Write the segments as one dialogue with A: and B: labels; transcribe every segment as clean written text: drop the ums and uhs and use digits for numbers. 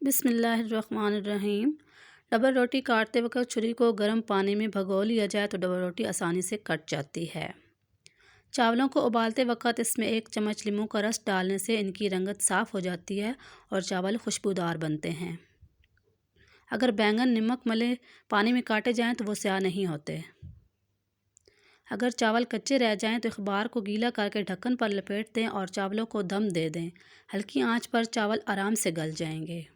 A: बिस्मिल्लाहिर्रहमानिर्रहीम। डबल रोटी काटते वक्त छुरी को गर्म पानी में भगो लिया जाए तो डबल रोटी आसानी से कट जाती है। चावलों को उबालते वक्त इसमें 1 चम्मच नींबू का रस डालने से इनकी रंगत साफ़ हो जाती है और चावल खुशबूदार बनते हैं। अगर बैंगन नमक मले पानी में काटे जाएं तो वो स्याह नहीं होते। अगर चावल कच्चे रह जाएं तो अखबार को गीला करके ढक्कन पर लपेट दें और चावलों को दम दे दें। हल्की आंच पर चावल आराम से गल जाएंगे।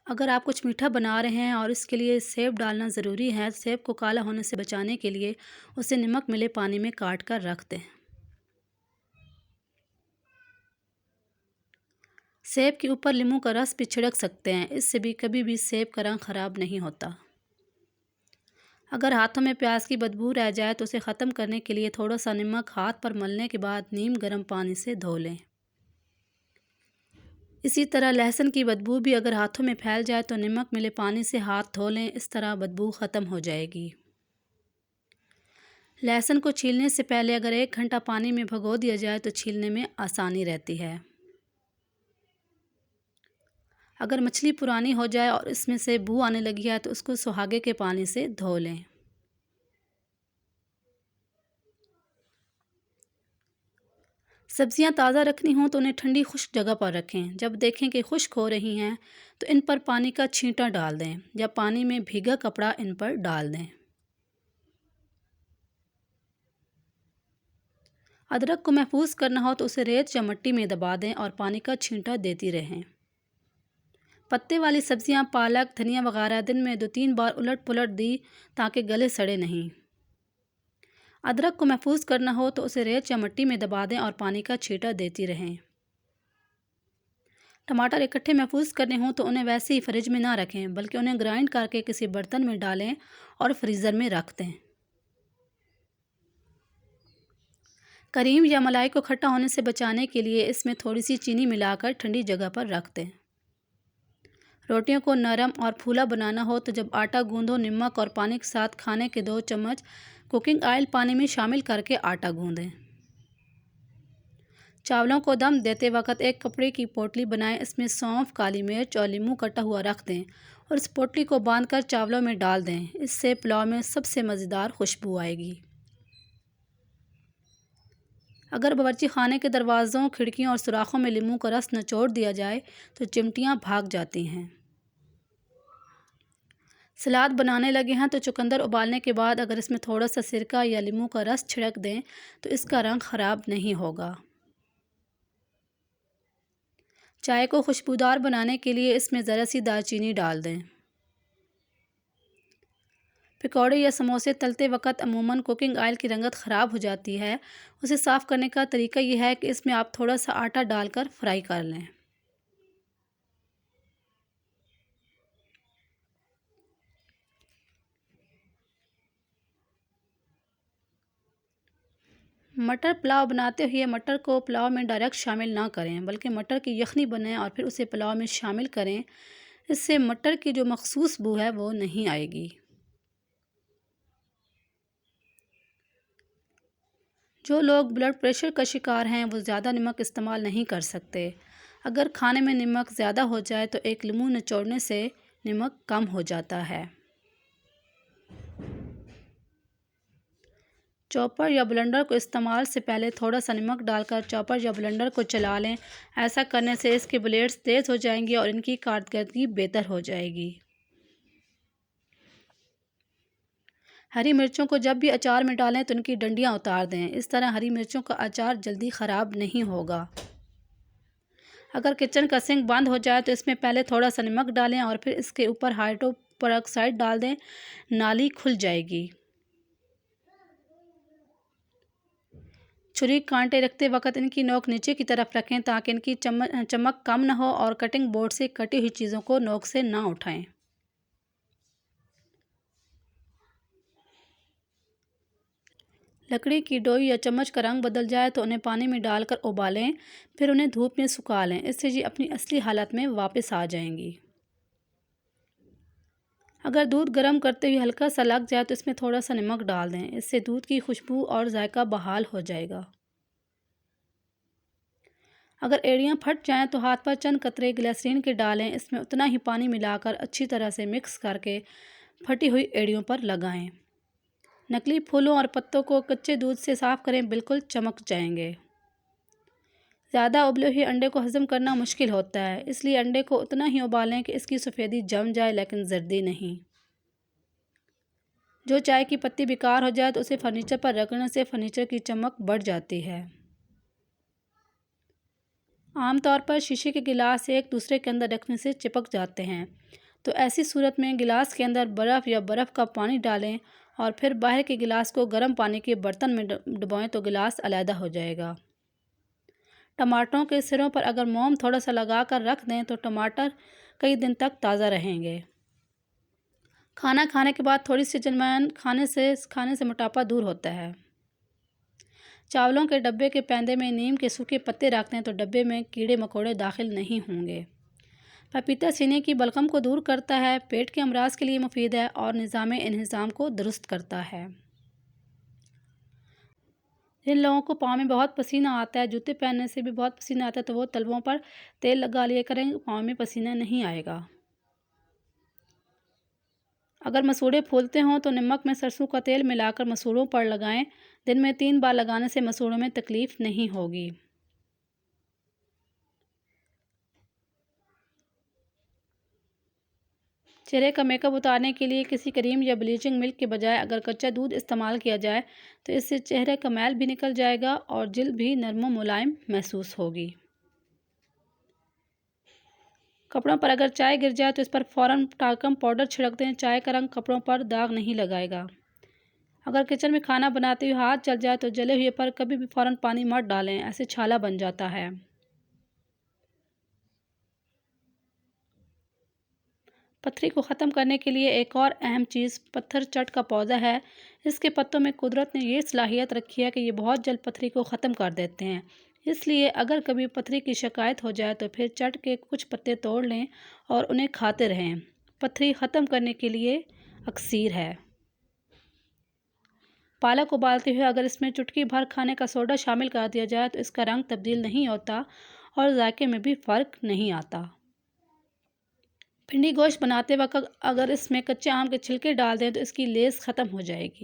A: अगर आप कुछ मीठा बना रहे हैं और इसके लिए सेब डालना ज़रूरी है, सेब को काला होने से बचाने के लिए उसे नमक मिले पानी में काट कर रख दें। सेब के ऊपर नींबू का रस भी छिड़क सकते हैं, इससे भी कभी भी सेब का रंग ख़राब नहीं होता। अगर हाथों में प्याज की बदबू रह जाए तो उसे ख़त्म करने के लिए थोड़ा सा नमक हाथ पर मलने के बाद नीम गर्म पानी से धो लें। इसी तरह लहसुन की बदबू भी अगर हाथों में फैल जाए तो नमक मिले पानी से हाथ धो लें, इस तरह बदबू ख़त्म हो जाएगी। लहसुन को छीलने से पहले अगर 1 घंटा पानी में भिगो दिया जाए तो छीलने में आसानी रहती है। अगर मछली पुरानी हो जाए और इसमें से बू आने लगी है तो उसको सुहागे के पानी से धो लें। सब्जियां ताज़ा रखनी हों तो उन्हें ठंडी खुश्क जगह पर रखें। जब देखें कि खुश्क हो रही हैं तो इन पर पानी का छींटा डाल दें या पानी में भीगा कपड़ा इन पर डाल दें। अदरक को महफूज करना हो तो उसे रेत या मिट्टी में दबा दें और पानी का छींटा देती रहें। पत्ते वाली सब्जियां पालक, धनिया वगैरह दिन में 2-3 बार उलट पुलट दी ताकि गले सड़े नहीं। अदरक को महफूज करना हो तो उसे रेत या मिट्टी में दबा दें और पानी का छींटा देती रहें। टमाटर इकट्ठे महफूज करने हों तो उन्हें वैसे ही फ्रिज में ना रखें, बल्कि उन्हें ग्राइंड करके किसी बर्तन में डालें और फ्रीज़र में रख दें। करीम या मलाई को खट्टा होने से बचाने के लिए इसमें थोड़ी सी चीनी मिलाकर ठंडी जगह पर रख दें। रोटियों को नरम और फूला बनाना हो तो जब आटा गूंदो, नमक और पानी के साथ खाने के 2 चम्मच कुकिंग ऑयल पानी में शामिल करके आटा गूंदें। चावलों को दम देते वक्त एक कपड़े की पोटली बनाएं, इसमें सौंफ, काली मिर्च और नींबू कटा हुआ रख दें और इस पोटली को बांधकर चावलों में डाल दें। इससे पुलाव में सबसे मज़ेदार खुशबू आएगी। अगर बावर्ची खाने के दरवाज़ों, खिड़कियों और सुराखों में नींबू का रस निचोड़ दिया जाए तो चिमटियाँ भाग जाती हैं। सलाद बनाने लगे हैं तो चुकंदर उबालने के बाद अगर इसमें थोड़ा सा सिरका या नींबू का रस छिड़क दें तो इसका रंग ख़राब नहीं होगा। चाय को खुशबूदार बनाने के लिए इसमें ज़रा सी दालचीनी डाल दें। पकौड़े या समोसे तलते वक्त अमूमन कुकिंग ऑयल की रंगत ख़राब हो जाती है। उसे साफ़ करने का तरीका यह है कि इसमें आप थोड़ा सा आटा डालकर फ्राई कर लें। मटर पुलाव बनाते हुए मटर को पुलाव में डायरेक्ट शामिल ना करें, बल्कि मटर की यखनी बनाएं और फिर उसे पुलाव में शामिल करें। इससे मटर की जो मखसूस बू है वो नहीं आएगी। जो लोग ब्लड प्रेशर का शिकार हैं वो ज़्यादा नमक इस्तेमाल नहीं कर सकते। अगर खाने में नमक ज़्यादा हो जाए तो एक नींबू निचोड़ने से नमक कम हो जाता है। चॉपर या ब्लेंडर को इस्तेमाल से पहले थोड़ा सा नमक डालकर चॉपर या ब्लेंडर को चला लें। ऐसा करने से इसके ब्लेड्स तेज़ हो जाएंगी और इनकी कारकर्दगी बेहतर हो जाएगी। हरी मिर्चों को जब भी अचार में डालें तो इनकी डंडियाँ उतार दें। इस तरह हरी मिर्चों का अचार जल्दी ख़राब नहीं होगा। अगर किचन का सिंक बंद हो जाए तो इसमें पहले थोड़ा सा नमक डालें और फिर इसके ऊपर हाइड्रोक्लोरिक पेरोक्साइड डाल दें। नाली खुल जाएगी। छुरी कांटे रखते वक्त इनकी नोक नीचे की तरफ रखें ताकि इनकी चमक कम ना हो और कटिंग बोर्ड से कटी हुई चीज़ों को नोक से ना उठाएं। लकड़ी की डोई या चम्मच का रंग बदल जाए तो उन्हें पानी में डालकर उबालें, फिर उन्हें धूप में सुखा लें। इससे ये अपनी असली हालत में वापस आ जाएंगी। अगर दूध गर्म करते हुए हल्का सा लग जाए तो इसमें थोड़ा सा नमक डाल दें। इससे दूध की खुशबू और जायका बहाल हो जाएगा। अगर एड़ियाँ फट जाएं तो हाथ पर चंद कतरे ग्लिसरीन के डालें। इसमें उतना ही पानी मिलाकर अच्छी तरह से मिक्स करके फटी हुई एड़ियों पर लगाएं। नकली फूलों और पत्तों को कच्चे दूध से साफ़ करें, बिल्कुल चमक जाएंगे। ज़्यादा उबले हुए अंडे को हज़म करना मुश्किल होता है, इसलिए अंडे को उतना ही उबालें कि इसकी सफ़ेदी जम जाए, लेकिन जर्दी नहीं। जो चाय की पत्ती बेकार हो जाए तो उसे फर्नीचर पर रगड़ने से फर्नीचर की चमक बढ़ जाती है। आमतौर पर शीशे के गिलास एक दूसरे के अंदर रखने से चिपक जाते हैं, तो ऐसी सूरत में गिलास के अंदर बर्फ़ या बर्फ़ का पानी डालें और फिर बाहर के गिलास को गर्म पानी के बर्तन में डुबोएं तो गिलास अलहदा हो जाएगा। टमाटरों के सिरों पर अगर मोम थोड़ा सा लगा कर रख दें तो टमाटर कई दिन तक ताज़ा रहेंगे। खाना खाने के बाद थोड़ी सी अजवाइन खाने से मोटापा दूर होता है। चावलों के डब्बे के पैंदे में नीम के सूखे पत्ते रख दें तो डब्बे में कीड़े मकोड़े दाखिल नहीं होंगे। पपीता सीने की बलगम को दूर करता है, पेट के अमराज के लिए मुफीद है और निज़ाम इंहिज़ाम को दुरुस्त करता है। जिन लोगों को पाँव में बहुत पसीना आता है, जूते पहनने से भी बहुत पसीना आता है, तो वो तलवों पर तेल लगा लिया करें, पाँव में पसीना नहीं आएगा। अगर मसूड़े फूलते हों तो नमक में सरसों का तेल मिलाकर मसूड़ों पर लगाएं। दिन में 3 बार लगाने से मसूड़ों में तकलीफ़ नहीं होगी। चेहरे का मेकअप उतारने के लिए किसी क्रीम या ब्लीचिंग मिल्क के बजाय अगर कच्चा दूध इस्तेमाल किया जाए तो इससे चेहरे का मैल भी निकल जाएगा और जिल्द भी नरम मुलायम महसूस होगी। कपड़ों पर अगर चाय गिर जाए तो इस पर फ़ौरन टाल्कम पाउडर छिड़क दें। चाय का रंग कपड़ों पर दाग नहीं लगाएगा। अगर किचन में खाना बनाते हुए हाथ जल जाए तो जले हुए पर कभी भी फ़ौरन पानी मत डालें, ऐसे छाला बन जाता है। पथरी को ख़त्म करने के लिए एक और अहम चीज़ पत्थर चट का पौधा है। इसके पत्तों में कुदरत ने ये सलाहियत रखी है कि ये बहुत जल्द पथरी को ख़त्म कर देते हैं। इसलिए अगर कभी पथरी की शिकायत हो जाए तो फिर चट के कुछ पत्ते तोड़ लें और उन्हें खाते रहें। पथरी ख़त्म करने के लिए अक्सीर है। पालक उबालते हुए अगर इसमें चुटकी भर खाने का सोडा शामिल कर दिया जाए तो इसका रंग तब्दील नहीं होता और जायके में भी फ़र्क नहीं आता। भिंडी गोश्त बनाते वक्त अगर इसमें कच्चे आम के छिलके डाल दें तो इसकी लेस ख़त्म हो जाएगी।